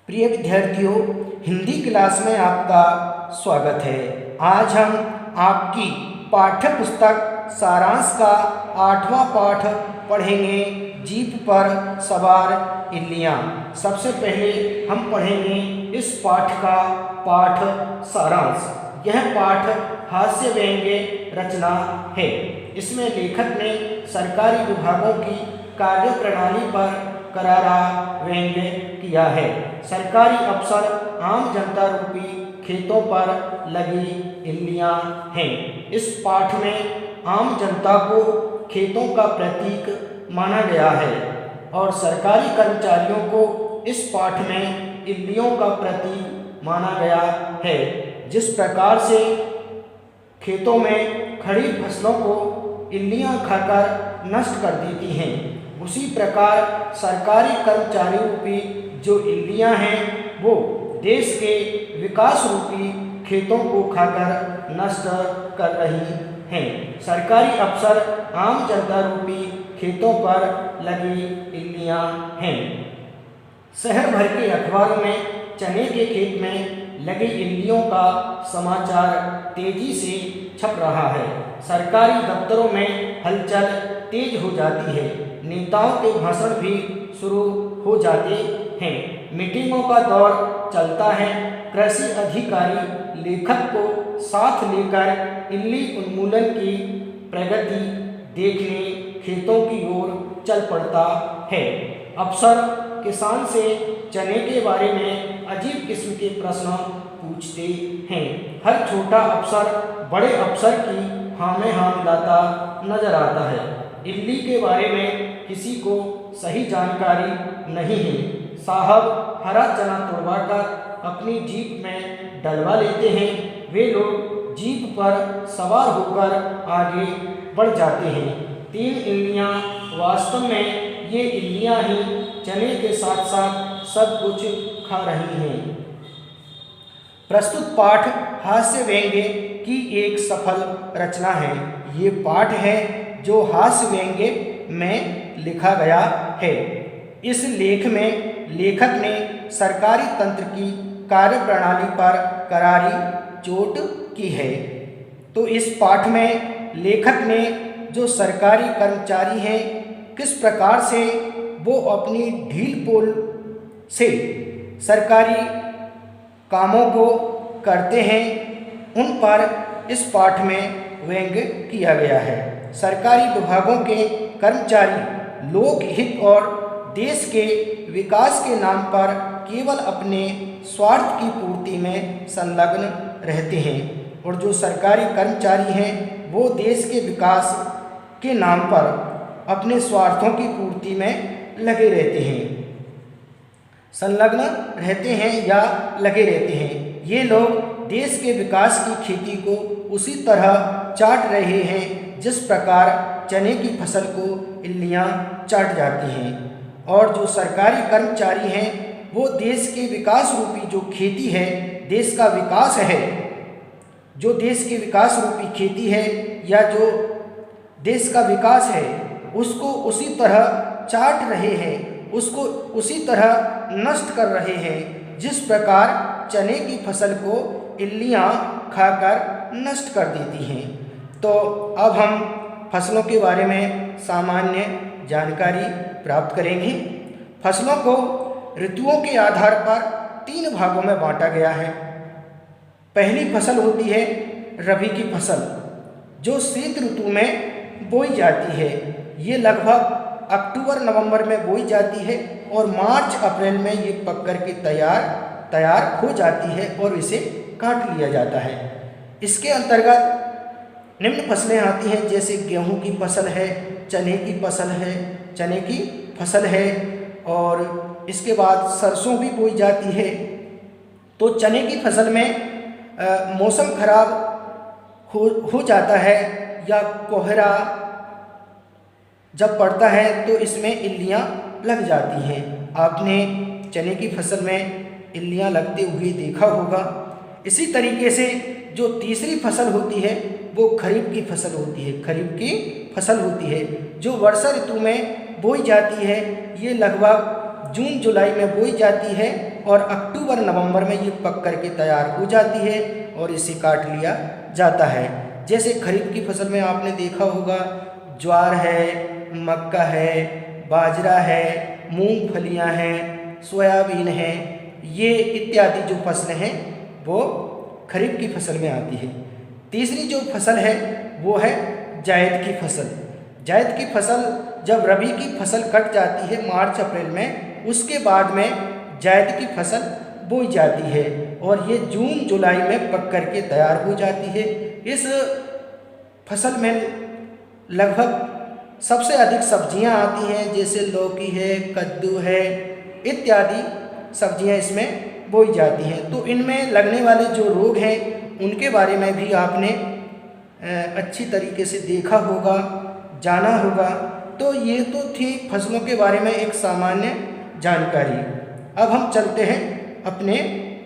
प्रिय विद्यार्थियों, हिंदी क्लास में आपका स्वागत है। आज हम आपकी पाठ्य पुस्तक सारांश का 8वां पाठ पढ़ेंगे, जीप पर सवार इल्लियाँ। सबसे पहले हम पढ़ेंगे इस पाठ का पाठ सारांश। यह पाठ हास्य व्यंग्य रचना है। इसमें लेखक ने सरकारी विभागों की कार्यप्रणाली पर करारा व्यंग्य किया है। सरकारी अफसर आम जनता रूपी खेतों पर लगी इल्लियाँ हैं। इस पाठ में आम जनता को खेतों का प्रतीक माना गया है और सरकारी कर्मचारियों को इस पाठ में इल्लियों का प्रतीक माना गया है। जिस प्रकार से खेतों में खड़ी फसलों को इल्लियाँ खाकर नष्ट कर देती हैं, उसी प्रकार सरकारी कर्मचारी रूपी जो इल्लियाँ हैं वो देश के विकास रूपी खेतों को खाकर नष्ट कर रही हैं। सरकारी अफसर आम जनता रूपी खेतों पर लगी इल्लियाँ हैं। शहर भर के अखबारों में चने के खेत में लगी इल्लियों का समाचार तेजी से छप रहा है। सरकारी दफ्तरों में हलचल तेज हो जाती है। नेताओं के भाषण भी शुरू हो जाते हैं। मीटिंगों का दौर चलता है। कृषि अधिकारी लेखक को साथ लेकर इल्ली उन्मूलन की प्रगति देखने खेतों की ओर चल पड़ता है। अफसर किसान से चने के बारे में अजीब किस्म के प्रश्न पूछते हैं। हर छोटा अफसर बड़े अफसर की हाँ में हाँ मिलाता नजर आता है। इल्ली के बारे में किसी को सही जानकारी नहीं है। साहब हरा चना तोड़वाकर अपनी जीप में डलवा लेते हैं। वे लोग जीप पर सवार होकर आगे बढ़ जाते हैं। 3 इल्लियाँ, वास्तव में ये इल्लियाँ ही चने के साथ साथ सब कुछ खा रही हैं। प्रस्तुत पाठ हास्य व्यंग्य की एक सफल रचना है। ये पाठ है जो हास्य व्यंग्य में लिखा गया है। इस लेख में लेखक ने सरकारी तंत्र की कार्यप्रणाली पर करारी चोट की है। तो इस पाठ में लेखक ने जो सरकारी कर्मचारी हैं किस प्रकार से वो अपनी ढील पोल से सरकारी कामों को करते हैं, उन पर इस पाठ में व्यंग्य किया गया है। सरकारी विभागों के कर्मचारी लोक हित और देश के विकास के नाम पर केवल अपने स्वार्थ की पूर्ति में संलग्न रहते हैं और जो सरकारी कर्मचारी हैं वो देश के विकास के नाम पर अपने स्वार्थों की पूर्ति में लगे रहते हैं, संलग्न रहते हैं या लगे रहते हैं। ये लोग देश के विकास की खेती को उसी तरह चाट रहे हैं जिस प्रकार चने की फसल को इल्लियाँ चाट जाती हैं। और जो सरकारी कर्मचारी हैं वो देश के विकास रूपी जो खेती है, देश का विकास है, जो देश के विकास रूपी खेती है या जो देश का विकास है उसको उसी तरह चाट रहे हैं, उसको उसी तरह नष्ट कर रहे हैं जिस प्रकार चने की फसल को इल्लियाँ खाकर नष्ट कर देती हैं। तो अब हम फसलों के बारे में सामान्य जानकारी प्राप्त करेंगे। फसलों को ऋतुओं के आधार पर 3 भागों में बांटा गया है। पहली फसल होती है रबी की फसल, जो शीत ऋतु में बोई जाती है। ये लगभग अक्टूबर नवंबर में बोई जाती है और मार्च अप्रैल में ये पक कर के तैयार हो जाती है और इसे काट लिया जाता है। इसके अंतर्गत निम्न फसलें आती हैं, जैसे गेहूं की फसल है, चने की फसल है और इसके बाद सरसों भी बोई जाती है। तो चने की फसल में मौसम खराब हो जाता है या कोहरा जब पड़ता है तो इसमें इल्लियाँ लग जाती हैं। आपने चने की फसल में इल्लियाँ लगते हुए देखा होगा। इसी तरीके से जो तीसरी फसल होती है वो खरीफ की फसल होती है, जो वर्षा ऋतु में बोई जाती है। ये लगभग जून जुलाई में बोई जाती है और अक्टूबर नवंबर में ये पक करके तैयार हो जाती है और इसे काट लिया जाता है। जैसे खरीफ की फसल में आपने देखा होगा ज्वार है, मक्का है, बाजरा है, मूंगफलियां हैं, सोयाबीन है, ये इत्यादि जो फसलें हैं वो खरीफ की फसल में आती है। तीसरी जो फसल है वो है जायद की फसल। जायद की फसल जब रबी की फसल कट जाती है मार्च अप्रैल में, उसके बाद में जायद की फसल बोई जाती है और ये जून जुलाई में पक करके तैयार हो जाती है। इस फसल में लगभग सबसे अधिक सब्जियां आती हैं, जैसे लौकी है, कद्दू है, इत्यादि सब्जियां इसमें बोई जाती हैं। तो इनमें लगने वाले जो रोग हैं उनके बारे में भी आपने अच्छी तरीके से देखा होगा, जाना होगा। तो ये तो थी फसलों के बारे में एक सामान्य जानकारी। अब हम चलते हैं अपने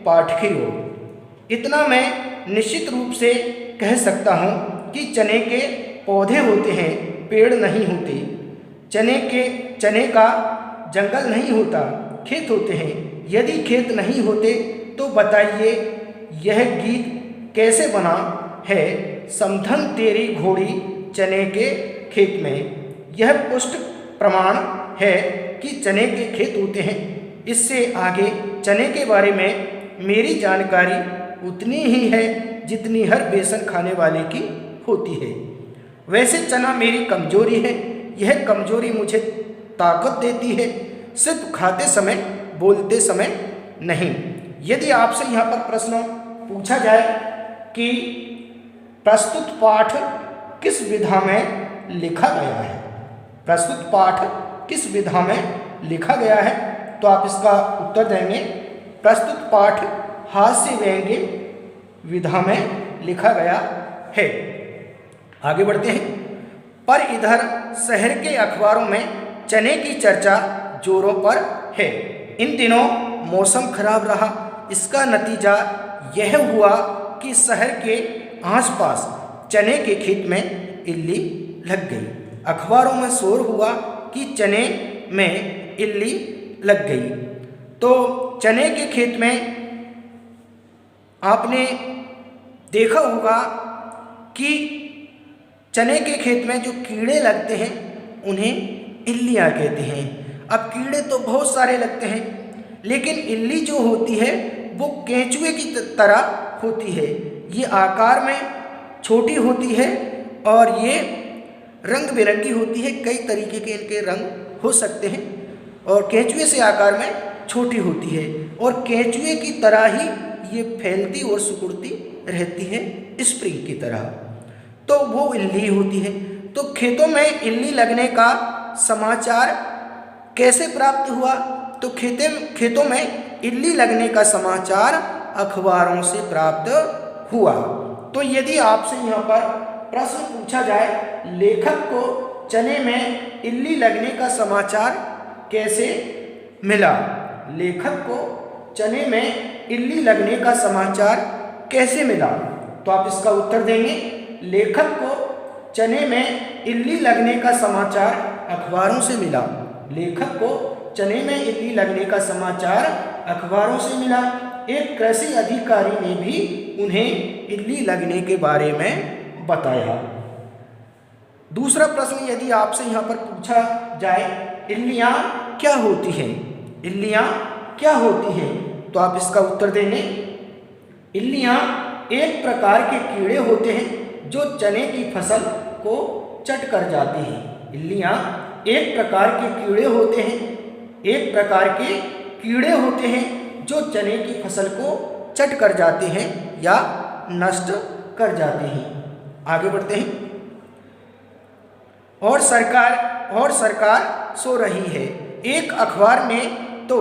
पाठ की ओर। इतना मैं निश्चित रूप से कह सकता हूँ कि चने के पौधे होते हैं, पेड़ नहीं होते। चने का जंगल नहीं होता, खेत होते हैं। यदि खेत नहीं होते तो बताइए यह गीत कैसे बना है। समधन तेरी घोड़ी चने के खेत में। यह पुष्ट प्रमाण है कि चने के खेत होते हैं। इससे आगे चने के बारे में मेरी जानकारी उतनी ही है जितनी हर बेसन खाने वाले की होती है। वैसे चना मेरी कमजोरी है, यह कमजोरी मुझे ताकत देती है, सिर्फ खाते समय, बोलते समय नहीं। यदि आपसे यहाँ पर प्रश्न पूछा जाए कि प्रस्तुत पाठ किस विधा में लिखा गया है, प्रस्तुत पाठ किस विधा में लिखा गया है, तो आप इसका उत्तर देंगे प्रस्तुत पाठ हास्य व्यंग्य विधा में लिखा गया है। आगे बढ़ते हैं। पर इधर शहर के अखबारों में चने की चर्चा जोरों पर है। इन दिनों मौसम खराब रहा। इसका नतीजा यह हुआ कि शहर के आसपास चने के खेत में इल्ली लग गई। अखबारों में शोर हुआ कि चने में इल्ली लग गई। तो चने के खेत में आपने देखा होगा कि चने के खेत में जो कीड़े लगते हैं उन्हें इल्लियाँ कहते हैं। अब कीड़े तो बहुत सारे लगते हैं, लेकिन इल्ली जो होती है वो केंचुए की तरह होती है। ये आकार में छोटी होती है और ये रंग बिरंगी होती है। कई तरीके के इनके रंग हो सकते हैं और केंचुए से आकार में छोटी होती है और केंचुए की तरह ही ये फैलती और सिकुड़ती रहती है, स्प्रिंग की तरह। तो वो इल्ली होती है। तो खेतों में इल्ली लगने का समाचार कैसे प्राप्त हुआ? तो खेतों में इल्ली लगने का समाचार अखबारों से प्राप्त हुआ। तो यदि आपसे यहाँ पर प्रश्न पूछा जाए लेखक को चने में इल्ली लगने का समाचार कैसे मिला, लेखक को चने में इल्ली लगने का समाचार कैसे मिला, तो आप इसका उत्तर देंगे लेखक को चने में इल्ली लगने का समाचार अखबारों से मिला। लेखक को चने में इल्ली लगने का समाचार अखबारों से मिला। एक कृषि अधिकारी ने भी उन्हें इल्ली लगने के बारे में बताया। दूसरा प्रश्न यदि आपसे यहाँ पर पूछा जाए इल्लियाँ क्या होती हैं, इल्लियाँ क्या होती हैं, तो आप इसका उत्तर देंगे इल्लियाँ एक प्रकार के कीड़े होते हैं जो चने की फसल को चट कर जाती हैं। इल्लियाँ एक प्रकार के कीड़े होते हैं, एक प्रकार के कीड़े होते हैं जो चने की फसल को चट कर जाते हैं या नष्ट कर जाते हैं। आगे बढ़ते हैं। और सरकार सो रही है। एक अखबार में तो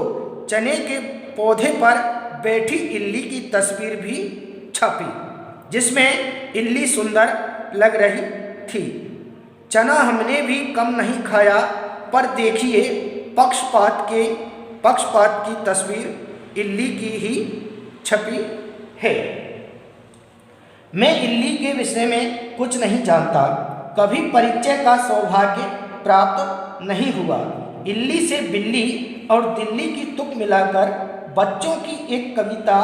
चने के पौधे पर बैठी इल्ली की तस्वीर भी छपी, जिसमें इल्ली सुंदर लग रही थी। चना हमने भी कम नहीं खाया, पर देखिए पक्षपात की तस्वीर इल्ली की ही छपी है। मैं इल्ली के विषय में कुछ नहीं जानता, कभी परिचय का सौभाग्य प्राप्त नहीं हुआ। इल्ली से बिल्ली और दिल्ली की तुक मिलाकर बच्चों की एक कविता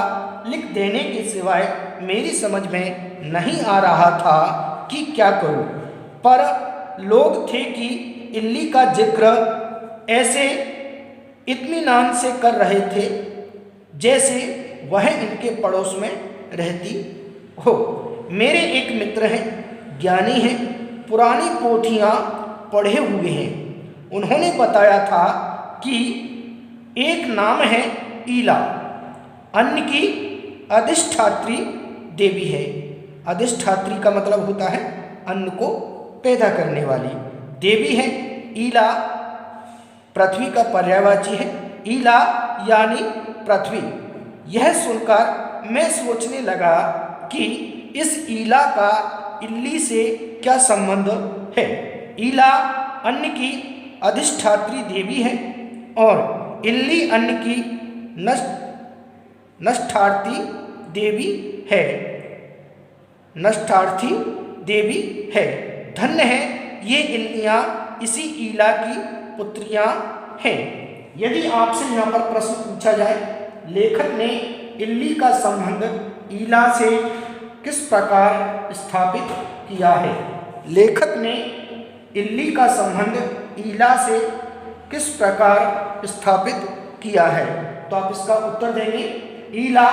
लिख देने के सिवाय मेरी समझ में नहीं आ रहा था कि क्या करूं। पर लोग थे कि इल्ली का जिक्र ऐसे इत्मीनान से कर रहे थे जैसे वह इनके पड़ोस में रहती हो। मेरे एक मित्र हैं, ज्ञानी हैं, पुरानी पोथियाँ पढ़े हुए हैं। उन्होंने बताया था कि एक नाम है ईला, अन्न की अधिष्ठात्री देवी है। अधिष्ठात्री का मतलब होता है अन्न को पैदा करने वाली देवी है। ईला पृथ्वी का पर्यायवाची है। ईला यानी पृथ्वी। यह सुनकर मैं सोचने लगा कि इस ईला का इल्ली से क्या संबंध है। ईला अन्न की अधिष्ठात्री देवी है और इल्ली अन्न की नष्टार्थी देवी है। नष्टार्थी देवी है। धन्य है ये इल्लियाँ इसी ईला की पुत्रियाँ हैं। यदि आपसे यहाँ पर प्रश्न पूछा जाए, लेखक ने इल्ली का संबंध ईला से किस प्रकार स्थापित किया है? लेखक ने इल्ली का संबंध ईला से किस प्रकार स्थापित किया है? तो आप इसका उत्तर देंगे, ईला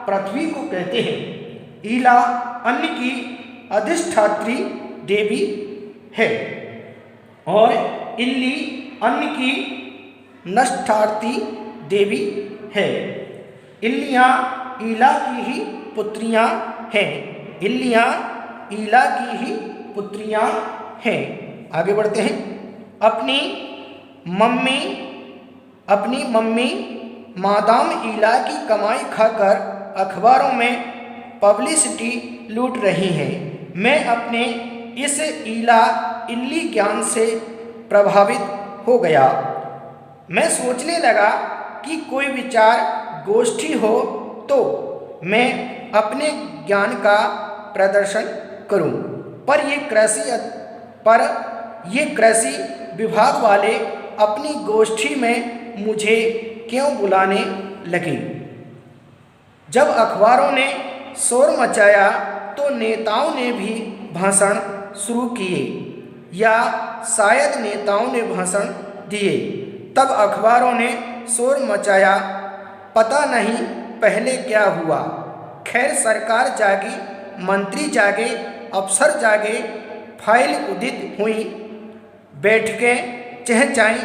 पृथ्वी को कहते हैं। ईला अन्न की अधिष्ठात्री देवी है और इल्ली अन्न की नष्टार्थी देवी है। इल्लियाँ ईला की ही पुत्रियाँ हैं। इल्लियाँ ईला की ही पुत्रियाँ हैं। आगे बढ़ते हैं। अपनी मम्मी मादाम ईला की कमाई खाकर अखबारों में पब्लिसिटी लूट रही हैं। मैं अपने इस इल्ली ज्ञान से प्रभावित हो गया। मैं सोचने लगा कि कोई विचार गोष्ठी हो तो मैं अपने ज्ञान का प्रदर्शन करूं। पर ये कृषि विभाग वाले अपनी गोष्ठी में मुझे क्यों बुलाने लगे? जब अखबारों ने शोर मचाया तो नेताओं ने भी भाषण शुरू किए, या शायद नेताओं ने भाषण दिए। तब अखबारों ने शोर मचाया, पता नहीं पहले क्या हुआ। खैर सरकार जागी, मंत्री जागे, अफसर जागे, फाइल उदित हुई, बैठकें चहचहाई,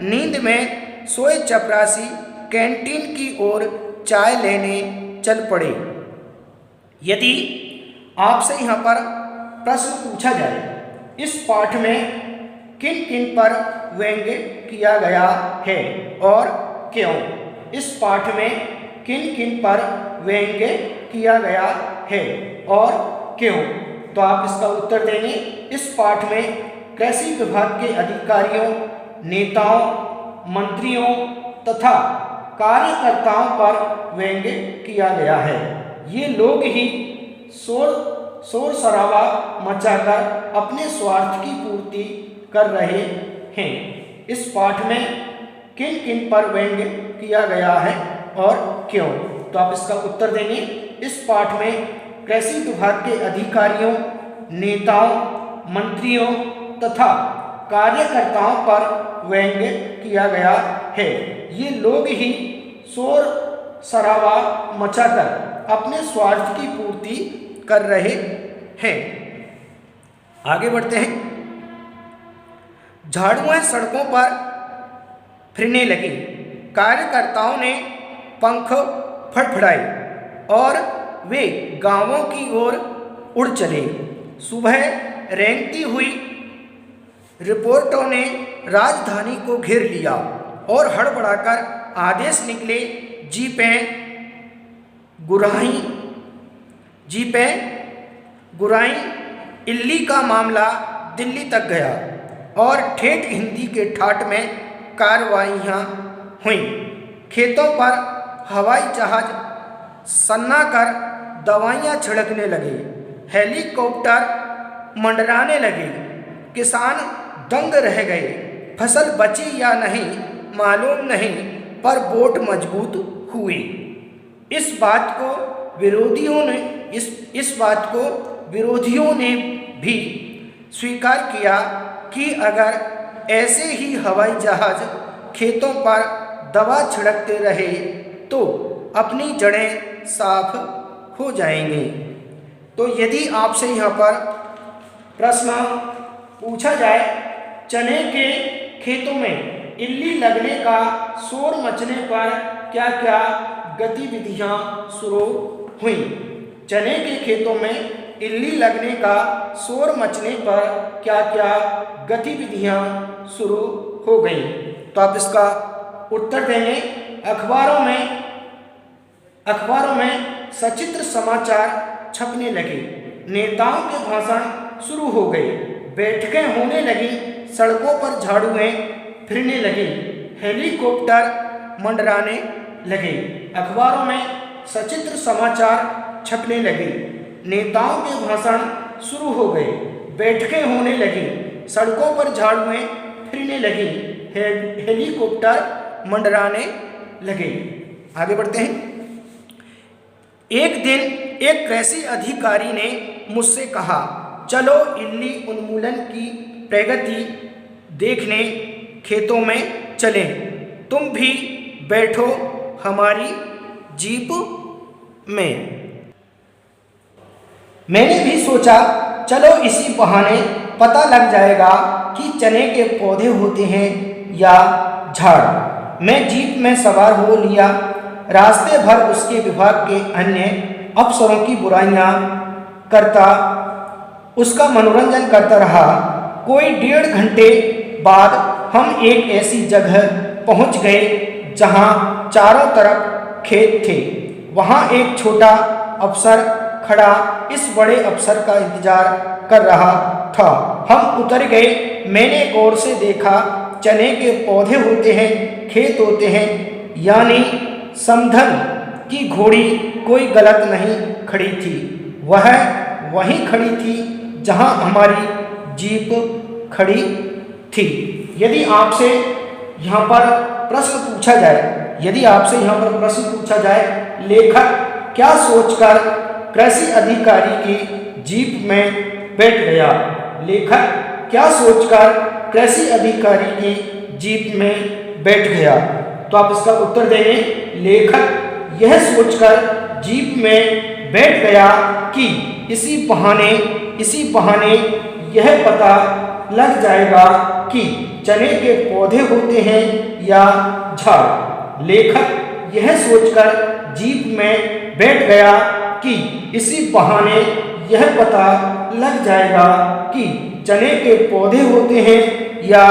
नींद में सोए चपरासी कैंटीन की ओर चाय लेने चल पड़े। यदि आपसे यहाँ पर प्रश्न पूछा जाए, इस पाठ में किन किन पर व्यंग्य किया गया है और क्यों? इस पाठ में किन किन पर व्यंग्य किया गया है और क्यों? तो आप इसका उत्तर देंगे, इस पाठ में कृषि विभाग के अधिकारियों, नेताओं, मंत्रियों तथा कार्यकर्ताओं पर व्यंग्य किया गया है। ये लोग ही शोर शराबा मचाकर अपने स्वार्थ की पूर्ति कर रहे हैं। इस पाठ में किन किन पर व्यंग्य किया गया है और क्यों? तो आप इसका उत्तर देंगे, इस पाठ में कृषि विभाग के अधिकारियों, नेताओं, मंत्रियों तथा कार्यकर्ताओं पर व्यंग्य किया गया है। ये लोग ही शोर शराबा मचाकर अपने स्वार्थ की पूर्ति कर रहे हैं। आगे बढ़ते हैं। झाड़ुएं सड़कों पर फिरने लगी, कार्यकर्ताओं ने पंख फड़फड़ाए और वे गांवों की ओर उड़ चले। सुबह रेंगती हुई रिपोर्टों ने राजधानी को घेर लिया और हड़बड़ाकर आदेश निकले, जीपें गुराई। इल्ली का मामला दिल्ली तक गया और ठेठ हिंदी के ठाट में कार्रवाइयाँ हुईं। खेतों पर हवाई जहाज सन्ना कर दवाइयाँ छिड़कने लगे, हेलीकॉप्टर मंडराने लगे, किसान दंग रह गए। फसल बची या नहीं मालूम नहीं, पर बोट मजबूत हुए। इस बात को विरोधियों ने भी स्वीकार किया कि अगर ऐसे ही हवाई जहाज खेतों पर दवा छिड़कते रहे तो अपनी जड़ें साफ हो जाएंगी। तो यदि आपसे यहाँ पर प्रश्न पूछा जाए, चने के खेतों में इल्ली लगने का शोर मचने पर क्या क्या गतिविधियां शुरू हुई? चने के खेतों में इल्ली लगने का शोर मचने पर क्या क्या गतिविधियां शुरू हो गई? तो आप इसका उत्तर देंगे। अखबारों में सचित्र समाचार छपने लगे, नेताओं के भाषण शुरू हो गए, बैठकें होने लगी, सड़कों पर झाड़ुएं फिरने लगी, हेलीकॉप्टर मंडराने लगे। अखबारों में सचित्र समाचार छपने लगे, नेताओं के भाषण शुरू हो गए, बैठकें होने लगी, सड़कों पर झाड़ुएं फिरने लगी, हेलीकॉप्टर मंडराने लगे। आगे बढ़ते हैं। एक दिन एक कृषि अधिकारी ने मुझसे कहा, चलो इल्ली उन्मूलन की प्रगति देखने खेतों में चलें, तुम भी बैठो हमारी जीप में। मैंने भी सोचा चलो इसी बहाने पता लग जाएगा कि चने के पौधे होते हैं या झाड़। मैं जीप में सवार हो लिया। रास्ते भर उसके विभाग के अन्य अफसरों की बुराइयां करता उसका मनोरंजन करता रहा। कोई 1.5 घंटे बाद हम एक ऐसी जगह पहुंच गए जहां चारों तरफ खेत थे। वहां एक छोटा अफसर खड़ा इस बड़े अफसर का इंतजार कर रहा था। हम उतर गए। मैंने गौर से देखा, चने के पौधे होते हैं, खेत होते हैं, यानी समधन की घोड़ी कोई गलत नहीं खड़ी थी। वह वहीं खड़ी थी जहां हमारी जीप खड़ी थी। यदि आपसे यहाँ पर प्रश्न पूछा जाए, लेखक क्या सोचकर कृषि अधिकारी की जीप में बैठ गया? लेखक क्या सोचकर कृषि अधिकारी की जीप में बैठ गया? तो आप इसका उत्तर देंगे, लेखक यह सोचकर जीप में बैठ गया कि इसी बहाने यह पता लग जाएगा कि चने के पौधे होते हैं या झाड़। लेखक यह सोचकर जीप में बैठ गया कि इसी बहाने यह पता लग जाएगा कि चने के पौधे होते हैं या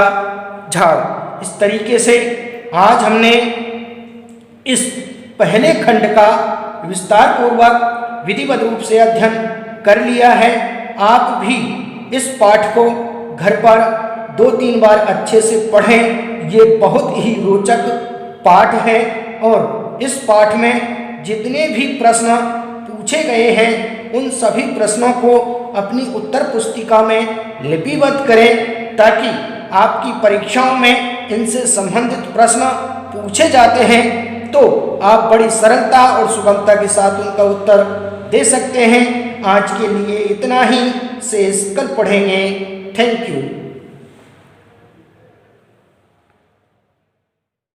झाड़। इस तरीके से आज हमने इस पहले खंड का विस्तार पूर्वक विधिवत रूप से अध्ययन कर लिया है। आप भी इस पाठ को घर पर 2-3 बार अच्छे से पढ़ें। ये बहुत ही रोचक पाठ है और इस पाठ में जितने भी प्रश्न पूछे गए हैं उन सभी प्रश्नों को अपनी उत्तर पुस्तिका में लिपिबद्ध करें, ताकि आपकी परीक्षाओं में इनसे संबंधित प्रश्न पूछे जाते हैं तो आप बड़ी सरलता और सुगमता के साथ उनका उत्तर दे सकते हैं। आज के लिए इतना ही, शेष कल पढ़ेंगे। Thank you.